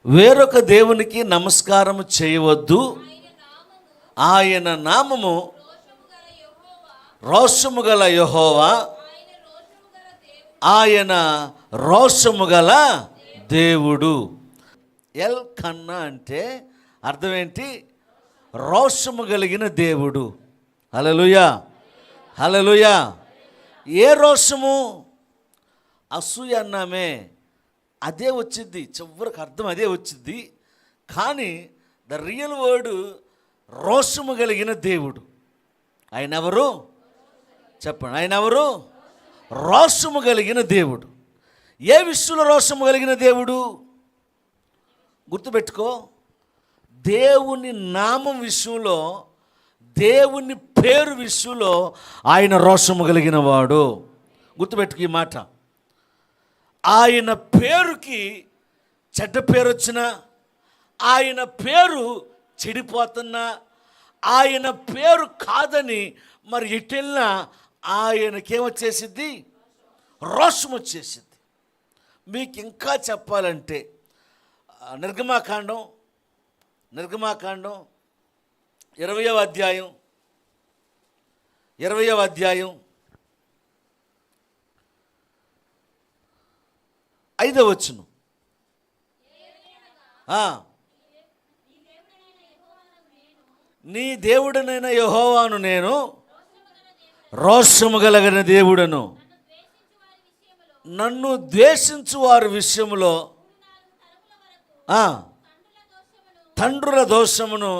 వేరొక దేవునికి నమస్కారం చేయవద్దు. ఆయన నామము రోషము గల యెహోవా. ఆయన రోషము గల దేవుడు. ఎల్ కన్నా అంటే అర్థం ఏంటి? రోషము కలిగిన దేవుడు. హల్లెలూయా, హల్లెలూయా. ఏ రోషము? అసూయ అన్నామే, అదే వచ్చింది, చివరికి అర్థం అదే వచ్చింది. కానీ ద రియల్ వర్డ్ రోషము కలిగిన దేవుడు. ఆయన ఎవరు చెప్పండి? ఆయన ఎవరు? రోషము కలిగిన దేవుడు. ఏ విషయంలో రోషము కలిగిన దేవుడు? గుర్తుపెట్టుకో, దేవుని నామం విషయంలో, దేవుని పేరు విషయంలో ఆయన రోషము కలిగిన వాడు. గుర్తుపెట్టుకు ఈ మాట. ఆయన పేరుకి చెడ్డ పేరు వచ్చినా, ఆయన పేరు చెడిపోతున్నా, ఆయన పేరు కాదని మరి ఎటెళ్ళినా ఆయనకేమొచ్చేసిద్ది? రోషం వచ్చేసిద్ది. మీకు ఇంకా చెప్పాలంటే నిర్గమాకాండం 20వ అధ్యాయం 5వ వచనం. నీ దేవుడనైన యెహోవాను నేను, రోషము కలిగిన దేవుడను, నన్ను ద్వేషించు వారి విషయంలో తండ్రుల దోషమును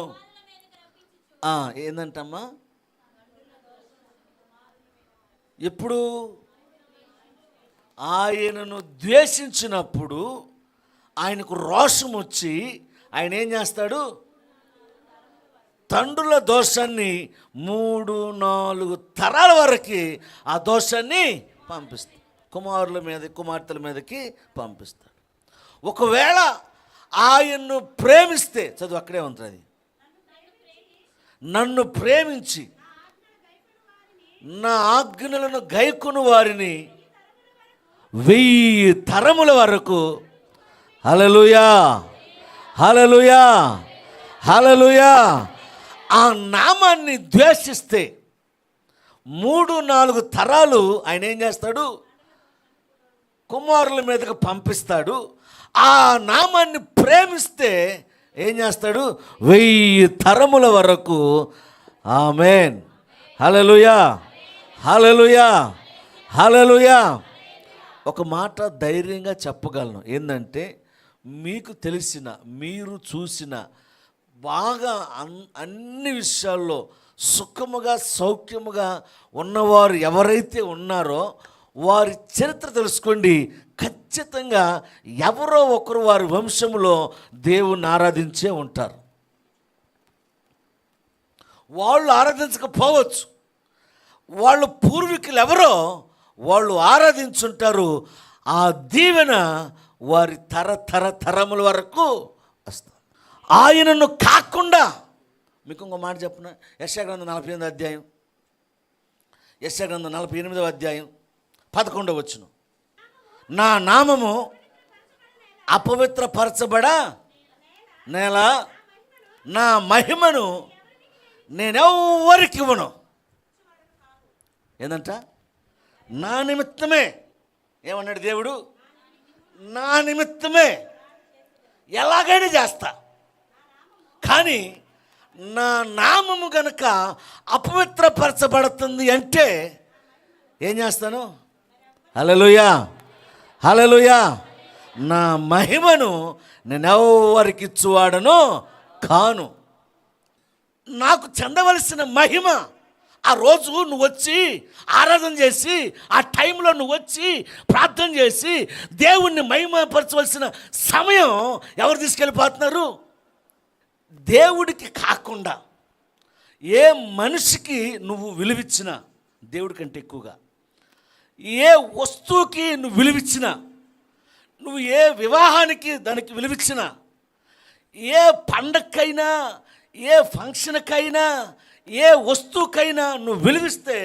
ఏందంటమ్మా? ఎప్పుడు ఆయనను ద్వేషించినప్పుడు ఆయనకు రోషం వచ్చి ఆయన ఏం చేస్తాడు? తండ్రుల దోషాన్ని 3-4 తరాల వరకు ఆ దోషాన్ని పంపిస్తాడు. కుమారుల మీద, కుమార్తెల మీదకి పంపిస్తాడు. ఒకవేళ ఆయన్ను ప్రేమిస్తే, చదువు అక్కడే ఉంటుంది, నన్ను ప్రేమించి నా ఆజ్ఞలను గైకొను వారిని 1000 తరముల వరకు, హల్లెలూయా, హల్లెలూయా, హల్లెలూయా, ఆ నామాన్ని ద్వేషిస్తే 3-4 తరాలు ఆయన ఏం చేస్తాడు? కుమారుల మీదకు పంపిస్తాడు. ఆ నామాన్ని ప్రేమిస్తే ఏం చేస్తాడు? 1000 తరముల వరకు. ఆమేన్, హల్లెలూయా, హల్లెలూయా, హల్లెలూయా. ఒక మాట ధైర్యంగా చెప్పగలను, ఏంటంటే మీకు తెలిసిన, మీరు చూసిన, బాగా అన్ని విషయాల్లో సుఖముగా సౌఖ్యముగా ఉన్నవారు ఎవరైతే ఉన్నారో వారి చరిత్ర తెలుసుకోండి. ఖచ్చితంగా ఎవరో ఒకరు వారి వంశంలో దేవుణ్ణి ఆరాధించే ఉంటారు. వాళ్ళు ఆరాధించకపోవచ్చు, వాళ్ళు పూర్వీకులు ఎవరో వాళ్ళు ఆరాధించుంటారు. ఆ దీవెన వారి తరముల వరకు వస్తుంది. ఆయనను కాకుండా మీకు ఇంకో మాట చెప్పిన, యెషయా గ్రంథం 48వ అధ్యాయం, యెషయా గ్రంథం 48వ అధ్యాయం 11వ వచనం. నా నామము అపవిత్రపరచబడ నేల, నా మహిమను నేనెవ్వరికి ఇవ్వను. ఏందంట? నా నిమిత్తమే. ఏమన్నాడు దేవుడు? నా నిమిత్తమే ఎలాగైనా చేస్తా. కానీ నా నామము గనక అపవిత్రపరచబడుతుంది అంటే ఏం చేస్తాను? హల్లెలూయా, హల్లెలూయా. నా మహిమను నేనెవ్వరికి ఇచ్చువాడను కాను. నాకు చెందవలసిన మహిమ ఆ రోజు నువ్వు వచ్చి ఆరాధన చేసి, ఆ టైంలో నువ్వు వచ్చి ప్రార్థన చేసి దేవుణ్ణి మహిమపరచవలసిన సమయం ఎవరు తీసుకెళ్ళిపోతున్నారు? దేవుడికి కాకుండా ఏ మనిషికి నువ్వు విలువిచ్చినా, దేవుడి కంటే ఎక్కువగా ఏ వస్తువుకి నువ్వు విలువిచ్చినా, నువ్వు ఏ వివాహానికి దానికి విలువిచ్చినా, ఏ పండక్కైనా, ఏ ఫంక్షన్కైనా, ఏ వస్తువుకైనా నువ్వు విలువిస్తే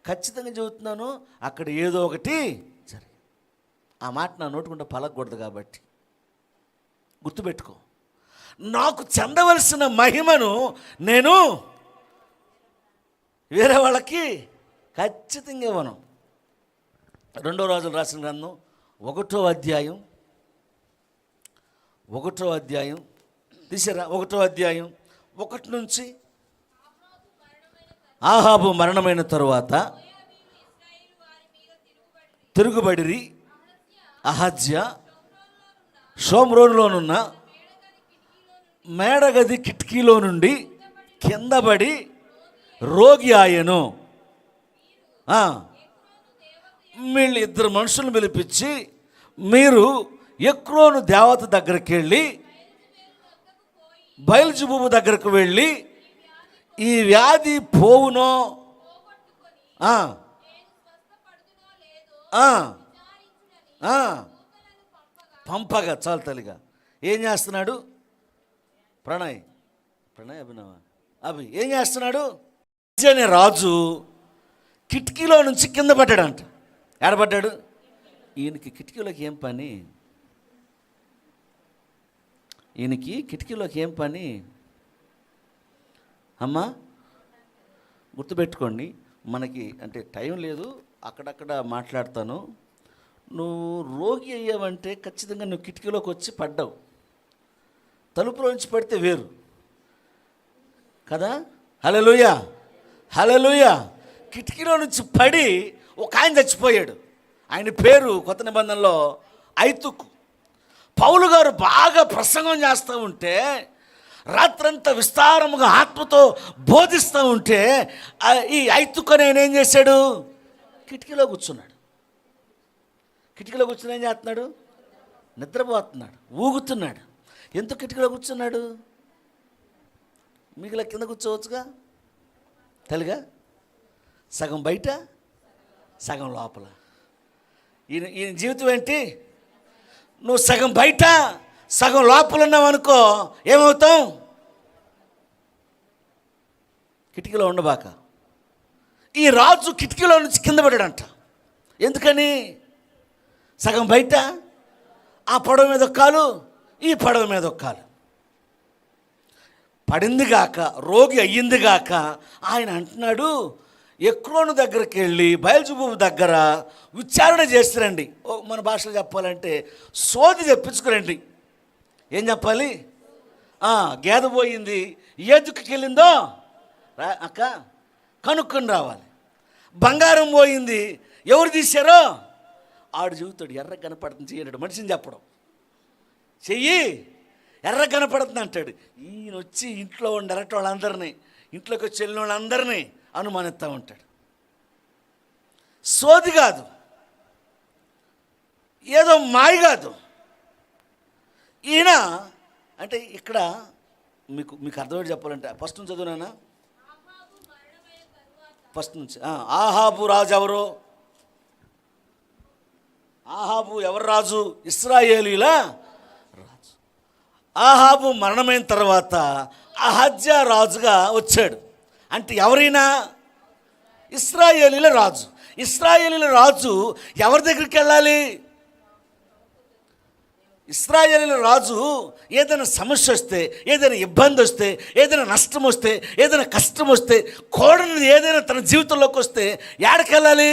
ఖచ్చితంగా చెబుతున్నాను, అక్కడ ఏదో ఒకటి జరిగింది. ఆ మాట నా నోటుకుంటే పలకూడదు కాబట్టి గుర్తుపెట్టుకో, నాకు చెందవలసిన మహిమను నేను వేరే వాళ్ళకి ఖచ్చితంగా ఇవ్వను. 2 రాజులు రాసిన గ్రంథం 1వ అధ్యాయం తీసారా? 1వ అధ్యాయం 1 నుంచి, ఆహాబు మరణమైన తరువాత తిరుగుబడిరి అహజ్యా షోమ్రోనులోనున్న మేడగది కిటికీలో నుండి కిందపడి రోగి ఆయను. వీళ్ళు 2 మనుషులను పిలిపించి, మీరు ఎక్రోను దేవత దగ్గరికి వెళ్ళి, బయల్జెబూబు దగ్గరకు వెళ్ళి, ఈ వ్యాధి పోవునో పంపగా. చాలు తల్లిగా ఏం చేస్తున్నాడు? ప్రణయ్ అభినవ ఏం చేస్తున్నాడు? అనే రాజు కిటికీలో నుంచి కింద పడ్డాడంట. ఏడబడ్డాడు? ఈయనకి కిటికీలోకి ఏం పని? అమ్మా గుర్తుపెట్టుకోండి, మనకి అంటే టైం లేదు, అక్కడక్కడ మాట్లాడతాను. నువ్వు రోగి అయ్యావంటే ఖచ్చితంగా నువ్వు కిటికీలోకి వచ్చి పడ్డావు. తలుపులోంచి పడితే వేరు కదా. హల్లెలూయా. కిటికీలో నుంచి పడి ఒక ఆయన చచ్చిపోయాడు. ఆయన పేరు కొత్త నిబంధనలో ఐతుకు. పౌలు గారు బాగా ప్రసంగం చేస్తూ ఉంటే, రాత్రంతా విస్తారముగా ఆత్మతో బోధిస్తూ ఉంటే, ఈ ఐతుకు అనే ఆయన ఏం చేశాడు? కిటికీలో కూర్చున్నాడు. కిటికీలో కూర్చుని ఏం చేస్తున్నాడు? నిద్రపోతున్నాడు, ఊగుతున్నాడు. ఎందుకు కిటికీలో కూర్చున్నాడు? మిగిలిన కింద కూర్చోవచ్చుగా తల్లిగా. సగం బయట, సగం లోపల. ఈయన జీవితం ఏంటి? నువ్వు సగం బయట, సగం లోపల ఉన్నావు అనుకో, ఏమవుతావు? కిటికీలో ఉండబాక. ఈ రాజు కిటికీలో నుంచి కింద పడాడంట. ఎందుకని? సగం బయట, ఆ పడవ మీద ఒక కాలు, ఈ పడవ మీద ఒక కాలు. పడింది గాక, రోగి అయ్యింది గాక, ఆయన అంటున్నాడు, ఎక్రోను దగ్గరికి వెళ్ళి బయల్జెబూబు దగ్గర విచారణ చేస్తారండి. మన భాషలో చెప్పాలంటే సోది చెప్పించుకురండి. ఏం చెప్పాలి? గేద పోయింది, ఏదుకు వెళ్ళిందో అక్క కనుక్కొని రావాలి. బంగారం పోయింది, ఎవరు తీశారో ఆడు చెబుతాడు. ఎర్ర కనపడుతుంది చెయ్యడు, మనిషిని చెప్పడం. చెయ్యి ఎర్ర కనపడుతుంది అంటాడు. ఈయన వచ్చి ఇంట్లో ఉండరట వాళ్ళందరినీ, ఇంట్లోకి వచ్చి వెళ్ళిన వాళ్ళందరినీ అనుమానిస్తూ ఉంటాడు. సోది కాదు, ఏదో మాయ కాదు. ఈయన అంటే ఇక్కడ మీకు అర్థమయ్యేది చెప్పాలంటే ఫస్ట్ నుంచి చదువునా? ఫస్ట్ నుంచి. ఆహాబు రాజు ఎవరు? ఆహాబు ఎవరు రాజు? ఇశ్రాయేలీల రాజు. ఆహాబు మరణమైన తర్వాత అహజ్యా రాజుగా వచ్చాడు. అంటే ఎవరైనా ఇశ్రాయేలీల రాజు. ఇశ్రాయేలీల రాజు ఎవరి దగ్గరికి వెళ్ళాలి? ఇశ్రాయేలీల రాజు ఏదైనా సమస్య వస్తే, ఏదైనా ఇబ్బంది వస్తే, ఏదైనా నష్టం వస్తే, ఏదైనా కష్టం వస్తే, కోడని ఏదైనా తన జీవితంలోకి వస్తే ఎక్కడికి వెళ్ళాలి?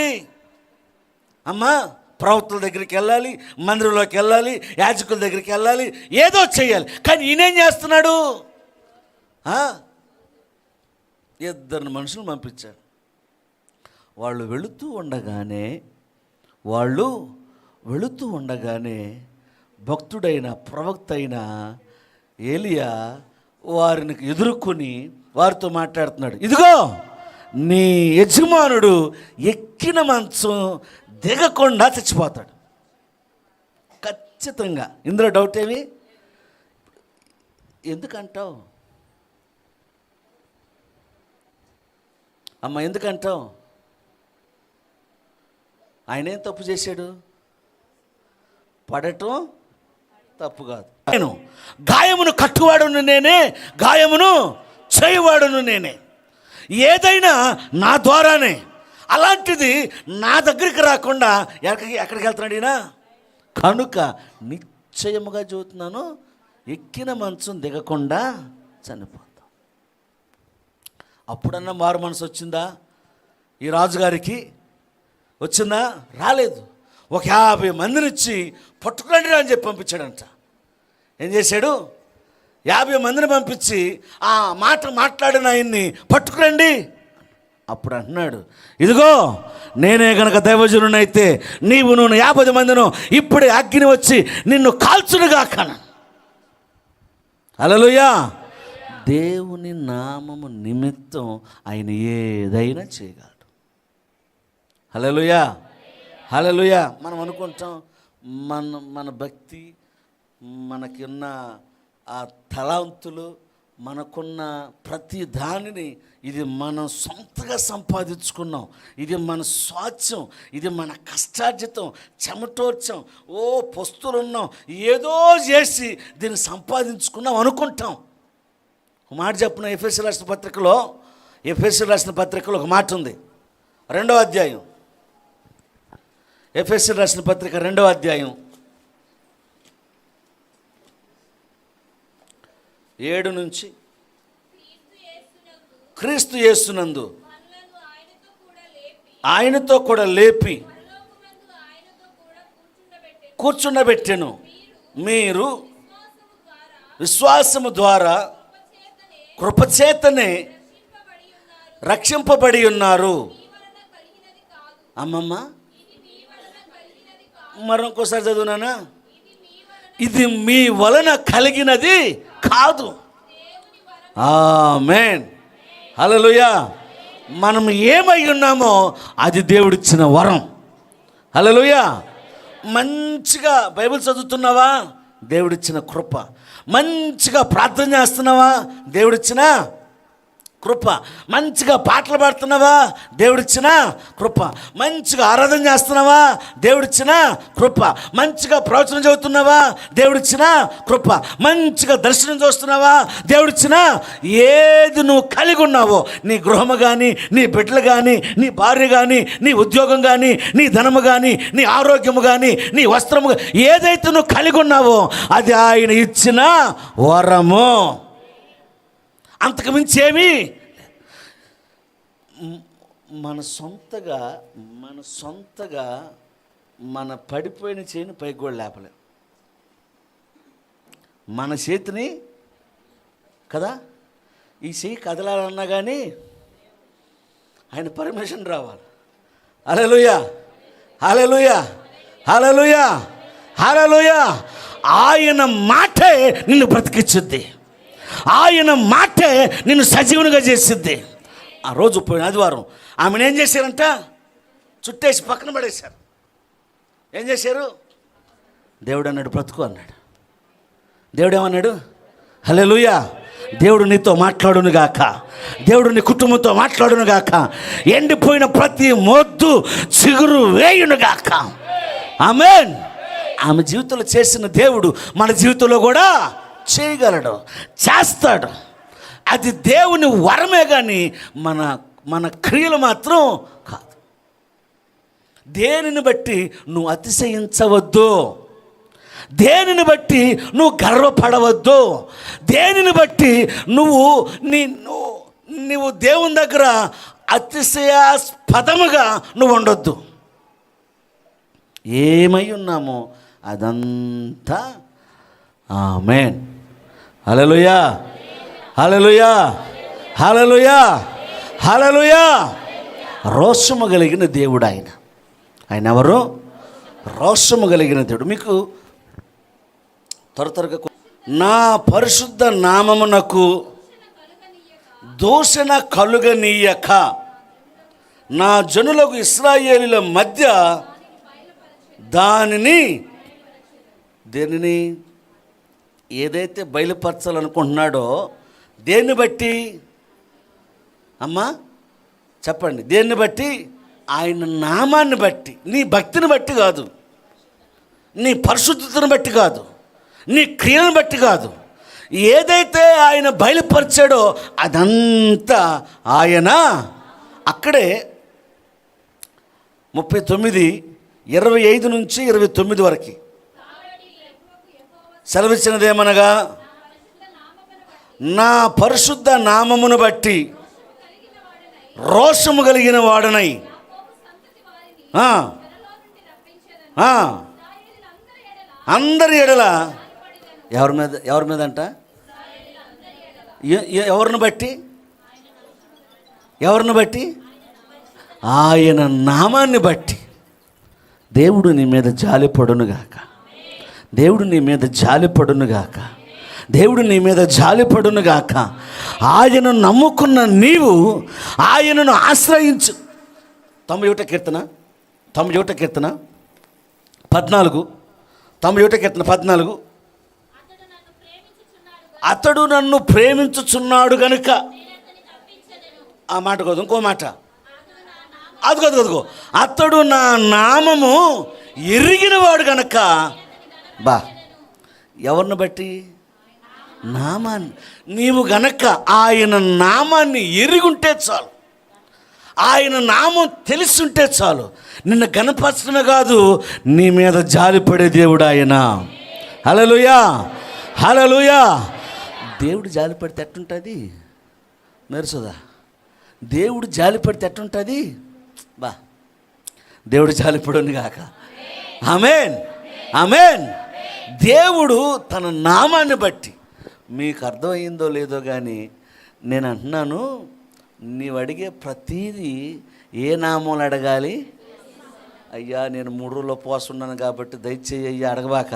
అమ్మా ప్రవక్తల దగ్గరికి వెళ్ళాలి, మందిరంలోకి వెళ్ళాలి, యాజకుల దగ్గరికి వెళ్ళాలి, ఏదో చేయాలి. కానీ ఈయనేం చేస్తున్నాడు? 2 మనుషులు పంపించాడు. వాళ్ళు వెళుతూ ఉండగానే భక్తుడైన ప్రవక్త అయిన ఏలియా వారిని ఎదుర్కొని వారితో మాట్లాడుతున్నాడు. ఇదిగో నీ యజమానుడు ఎక్కిన మంచం దిగకుండా చచ్చిపోతాడు ఖచ్చితంగా. ఇందులో డౌట్ ఏమి? ఎందుకంటావు అమ్మ? ఎందుకంటావు? ఆయన ఏం తప్పు చేశాడు? పడటం తప్పు కాదు. నేను గాయమును కట్టువాడును నేనే, గాయమును చేయువాడును నేనే. ఏదైనా నా ద్వారానే. అలాంటిది నా దగ్గరికి రాకుండా ఎక్కడికి వెళ్తున్నాడు ఈయన? కనుక నిశ్చయముగా చెబుతున్నాను, ఎక్కిన మంచం దిగకుండా చనిపోతాం. అప్పుడన్నా మారు మనసు వచ్చిందా ఈ రాజుగారికి? వచ్చిందా? రాలేదు. ఒక 50 మందిని ఇచ్చి పట్టుకురండి అని చెప్పి పంపించాడంట. ఏం చేశాడు? 50 మందిని పంపించి ఆ మాట మాట్లాడిన ఆయన్ని పట్టుకురండి. అప్పుడు అంటున్నాడు, ఇదిగో నేనే గనక దైవజనునైతే నువ్వు 50 మందిను ఇప్పుడే అగ్ని వచ్చి నిన్ను కాల్చునుగాక. హల్లెలూయా. దేవుని నామము నిమిత్తం ఆయన ఏదైనా చేయగలడు. హల్లెలూయా, హల్లెలూయా. మనం అనుకుంటాం మన భక్తి, మనకున్న ఆ తలాంతులు, మనకున్న ప్రతి దానిని ఇది మనం సొంతగా సంపాదించుకున్నాం, ఇది మన స్వాస్థ్యం, ఇది మన కష్టార్జితం, చెమటోర్చం, పస్తులున్నాం, ఏదో చేసి దీన్ని సంపాదించుకున్నాం అనుకుంటాం. ఒక మాట చెప్పిన ఎఫెసీయులకు రాసిన పత్రికలో ఒక మాట ఉంది. 2వ అధ్యాయం, ఎఫెసీయులకు రాసిన పత్రిక 2వ అధ్యాయం 7 నుంచి, క్రీస్తు యేసునందు ఆయనతో కూడా లేపి కూర్చుండబెట్టెను. మీరు విశ్వాసము ద్వారా కృపచేతనే రక్షింపబడి ఉన్నారు. అమ్మమ్మ మరొకసారి చదువునానా? ఇది మీ వలన కలిగినది కాదు. ఆమేన్, హల్లెలూయా. మనం ఏమై ఉన్నామో అది దేవుడిచ్చిన వరం. హల్లెలూయా. మంచిగా బైబిల్ చదువుతున్నావా? దేవుడిచ్చిన కృప. మంచిగా ప్రార్థన చేస్తున్నావా? దేవుడిచ్చిన కృప. మంచిగా పాటలు పాడుతున్నావా? దేవుడిచ్చిన కృప. మంచిగా ఆరాధన చేస్తున్నావా? దేవుడిచ్చిన కృప. మంచిగా ప్రవచనం చదువుతున్నావా? దేవుడిచ్చిన కృప. మంచిగా దర్శనం చూస్తున్నావా? దేవుడిచ్చిన. ఏది నువ్వు కలిగి ఉన్నావో, నీ గృహము కానీ, నీ బిడ్డలు కానీ, నీ భార్య కానీ, నీ ఉద్యోగం కానీ, నీ ధనము కానీ, నీ ఆరోగ్యము కానీ, నీ వస్త్రము, ఏదైతే నువ్వు కలిగి ఉన్నావో అది ఆయన ఇచ్చిన వరము. అంతకుమించి ఏమి మన సొంతగా మన పడిపోయిన చేయిని పైకి కూడా లేపలేం. మన చేతిని కదా, ఈ చెయ్యి కదలాలన్నా కానీ ఆయన పర్మిషన్ రావాలి. హల్లెలూయా, హల్లెలూయా, హల్లెలూయా, హల్లెలూయా. ఆయన మాటే నిన్ను బ్రతికించుద్ది. ఆయన మాటే నిన్ను సజీవునిగా చేసిద్ది. ఆ రోజు పోయిన ఆదివారం ఆమెను ఏం చేశారంట? చుట్టేసి పక్కన పడేశారు. ఏం చేశారు? దేవుడు అన్నాడు బ్రతుకు అన్నాడు. దేవుడు ఏమన్నాడు? హల్లెలూయా. దేవుడు నీతో మాట్లాడునుగాక, దేవుడు నీ కుటుంబంతో మాట్లాడునుగాక, ఎండిపోయిన ప్రతి మొద్దు చిగురు వేయునుగాక. ఆమేన్. ఆమె జీవితంలో చేసిన దేవుడు మన జీవితంలో కూడా చేయగలడు, చేస్తాడు. అది దేవుని వరమే కానీ మన క్రియలు మాత్రం కాదు. దేనిని బట్టి నువ్వు అతిశయించవద్దు, దేనిని బట్టి నువ్వు గర్వపడవద్దు, దేనిని బట్టి నువ్వు దేవుని దగ్గర అతిశయాస్పదముగా నువ్వు ఉండొద్దు. ఏమై ఉన్నామో అదంతా ఆమేన్. హల్లెలూయా, హల్లెలూయా, హల్లెలూయా, హల్లెలూయా. రోషము కలిగిన దేవుడు ఆయన. ఆయన ఎవరు? రోషము కలిగిన దేవుడు. మీకు త్వరగా నా పరిశుద్ధ నామమునకు దూషణ కలుగనీయక నా జనులకు ఇశ్రాయేలీల మధ్య దేనిని ఏదైతే బయలుపరచాలనుకుంటున్నాడో దేన్ని బట్టి అమ్మా చెప్పండి, దేన్ని బట్టి? ఆయన నామాన్ని బట్టి, నీ భక్తిని బట్టి కాదు, నీ పరిశుద్ధతను బట్టి కాదు, నీ క్రియను బట్టి కాదు. ఏదైతే ఆయన బయలుపరిచాడో అదంతా ఆయన అక్కడే 39:25 నుంచి 29 వరకు. సెలవిచ్చినదేమనగా, నా పరిశుద్ధ నామమును బట్టి రోషము కలిగిన వాడనై అందరి ఎడల ఎవరి మీద అంట? ఎవరిని బట్టి? ఆయన నామాన్ని బట్టి. దేవుడు నీ మీద జాలిపడునుగాక. దేవుడు నీ మీద జాలిపడునుగాక. దేవుడు నీ మీద జాలిపడునుగాక. ఆయనను నమ్ముకున్న నీవు ఆయనను ఆశ్రయించు. 91 కీర్తన 14. అతడు నన్ను ప్రేమించుచున్నాడు గనుక. ఆ మాట కాదు, ఇంకో మాట. అదిగో అతడు నా నామము ఎరిగినవాడు గనక. ఎవరిని బట్టి? నామాన్ని. నీవు గనక ఆయన నామాన్ని ఎరిగుంటే చాలు, ఆయన నామం తెలిసుంటే చాలు, నిన్ను గణపరచడమే కాదు, నీ మీద జాలిపడే దేవుడు ఆయన. హల్లెలూయా. దేవుడు జాలిపడితే ఎట్టుంటుంది? మెరుసుదా? దేవుడు జాలిపడితే ఎట్టుంటుంది? దేవుడు జాలిపడును గాక. ఆమేన్. దేవుడు తన నామాన్ని బట్టి. మీకు అర్థమైందో లేదో కానీ నేను అంటున్నాను, నీవు అడిగే ప్రతీదీ ఏ నామంలో అడగాలి? అయ్యా నేను 3 రోజుల్లో పోస్తున్నాను కాబట్టి దయచేయి అయ్యా అడగబాక.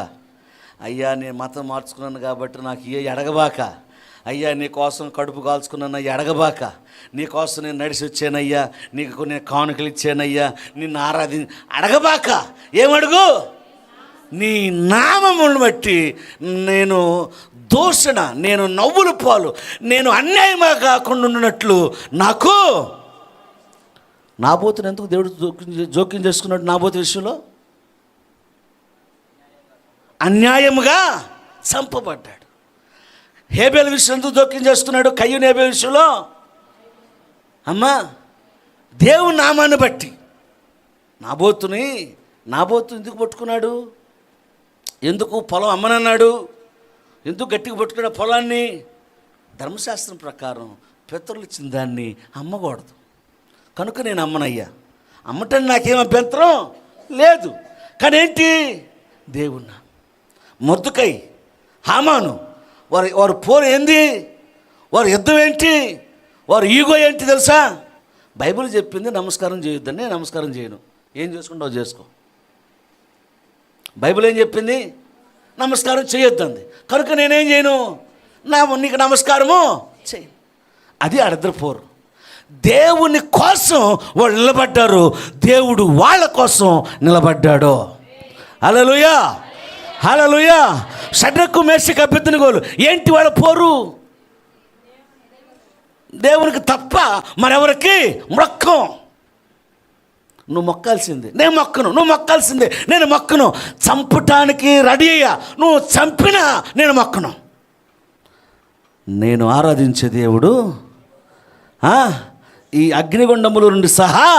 అయ్యా నేను మతం మార్చుకున్నాను కాబట్టి నాకు అడగబాక. అయ్యా నీ కోసం కడుపు కాల్చుకున్నాను అయ్యా అడగబాక. నీ కోసం నేను నడిచి వచ్చానయ్యా, నీకు నేను కానుకలు ఇచ్చానయ్యా, నిన్ను అడగబాక. ఏమడుగు? నీ నామమును బట్టి నేను దూషణ, నేను నవ్వుల పాలు, నేను అన్యాయమా కాకుండా ఉన్నట్లు నాకు. నాబోతుని ఎందుకు దేవుడు జోక్యం చేసుకున్నాడు? నాబోతు విషయంలో అన్యాయముగా చంపబడ్డాడు. హేబేలు విషయం ఎందుకు జోక్యం చేసుకున్నాడు? కయ్యూను హేబేలు విషయంలో అమ్మా దేవుని నామాన్ని బట్టి. నాబోతు ఎందుకు పట్టుకున్నాడు? ఎందుకు పొలం అమ్మనన్నాడు? ఎందుకు గట్టిగా పట్టుకున్న పొలాన్ని? ధర్మశాస్త్రం ప్రకారం పితరులు ఇచ్చిన దాన్ని అమ్మకూడదు కనుక నేను అమ్మనయ్యా. అమ్మటానికి నాకేం అభ్యంతరం లేదు. కానీ ఏంటి? దేవున్నా. మొర్దుకై, హామాను వారు పోరు ఏంది? వారి యుద్ధం ఏంటి? వారి ఈగో ఏంటి తెలుసా? బైబిల్ చెప్పింది నమస్కారం చేయొద్దని. నేను నమస్కారం చేయను. ఏం చేసుకుంటావు చేసుకో. బైబిల్ ఏం చెప్పింది? నమస్కారం చేయొద్దంది. కనుక నేనేం చేయను? నీకు నమస్కారము చేయను. అది అడద్రపోరు. దేవుని కోసం వాళ్ళు నిలబడ్డారు, దేవుడు వాళ్ళ కోసం నిలబడ్డాడు. హల్లెలూయా. షడ్రకు, మేషకు, అబేద్నెగోలు ఏంటి వాళ్ళ పోరు? దేవునికి తప్ప మరెవరికి మొక్కం. నువ్వు మొక్కాల్సిందే, నేను మొక్కను. నువ్వు మొక్కాల్సిందే, నేను మొక్కను. చంపటానికి రెడీ అయ్యా, నువ్వు చంపినా నేను మొక్కను. నేను ఆరాధించే దేవుడు ఈ అగ్నిగుండముల నుండి సహా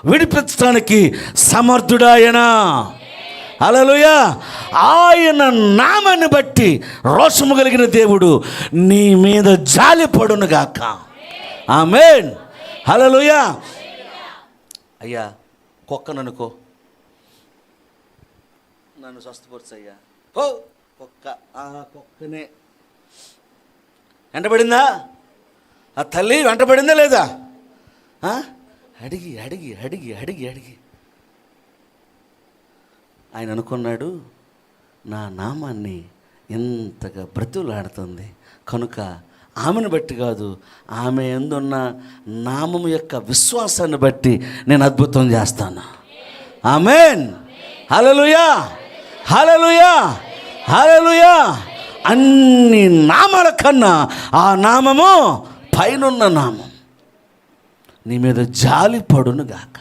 విడిపించడానికి సమర్థుడాయనా. హల్లెలూయా. ఆయన నామాన్ని బట్టి రోషము కలిగిన దేవుడు నీ మీద జాలిపడునుగాక. ఆమేన్. హల్లెలూయా. అయ్యా కుక్కననుకో, నన్ను స్వస్థపరచయ్యా. కుక్కనే వెంటబడిందా? ఆ తల్లి వెంటబడిందా లేదా? అడిగి అడిగి అడిగి అడిగి అడిగి ఆయన అనుకున్నాడు, నా నామాన్ని ఎంతగా బ్రతులాడుతుంది కనుక ఆమెను బట్టి కాదు, ఆమె ఎందున్న నామము యొక్క విశ్వాసాన్ని బట్టి నేను అద్భుతం చేస్తాను. ఆమేన్. హల్లెలూయా. హల్లెలూయా. హల్లెలూయా. అన్ని నామాల కన్నా ఆ నామము పైనున్న నామం నీ మీద జాలి పడును గాక.